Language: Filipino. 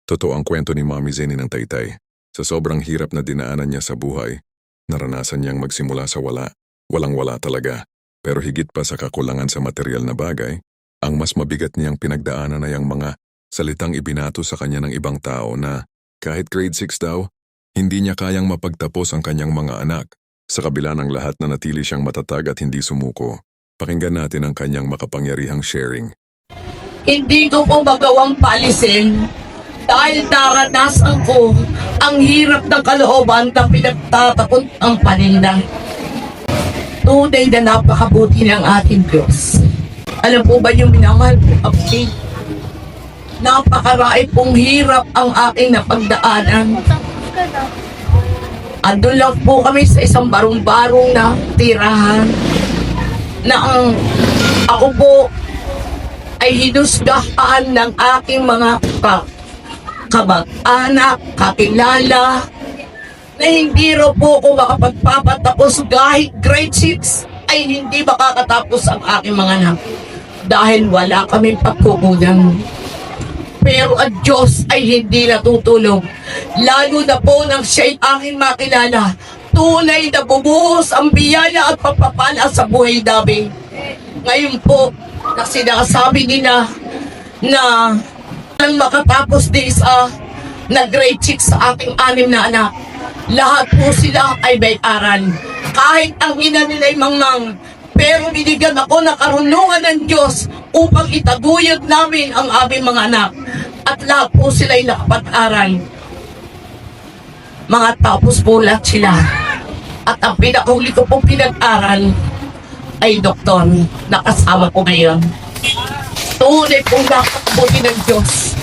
Totoo ang kwento ni Mommy Zenny ng Taytay. Sa sobrang hirap na dinaanan niya sa buhay, naranasan niyang magsimula sa wala. Walang-wala talaga. Pero higit pa sa kakulangan sa material na bagay, ang mas mabigat niyang pinagdaanan ay ang mga salitang ibinato sa kanya ng ibang tao na kahit grade 6 daw, hindi niya kayang mapagtapos ang kanyang mga anak. Sa kabila ng lahat na natili siyang matatag at hindi sumuko, pakinggan natin ang kanyang makapangyarihang sharing. Hindi ko po magawang palisin dahil naranasan ko ang hirap ng kalooban na pinagtatakot ang paninda. Tunay na napakabuti ng ating Diyos. Alam po ba yung minamahal ko, Abdi? Napakarai pong hirap ang aking napagdaanan. Andun lang po kami sa isang barong-barong na tirahan na ang ako po ay hinusgahan ng aking mga kamag-anak, kakilala, na hindi raw po ako makapagpapatapos kahit grade 6 ay hindi makakatapos ang aking mga anak dahil wala kaming pagkukunan. Pero ang Diyos ay hindi natutulog. Lalo na po nang siya'y aking makilala, tunay na bumuhos ang biyaya at pagpapala sa buhay namin. Ngayon po, na sinasabi nila na ang makatapos din sa na grade 6 sa aking 6 na anak, lahat po sila ay may aral. Kahit ang ina nila ay mangmang, pero binigyan ako ng karunungan ng Diyos upang itaguyod namin ang aming mga anak. At lahat po sila ay nakapag-aral. Mga tapos po lahat sila. At ang pinakahuli ko pong pinag-aral ay doktor na kasama ko ngayon. Tunay pong nakakabuti ng Diyos.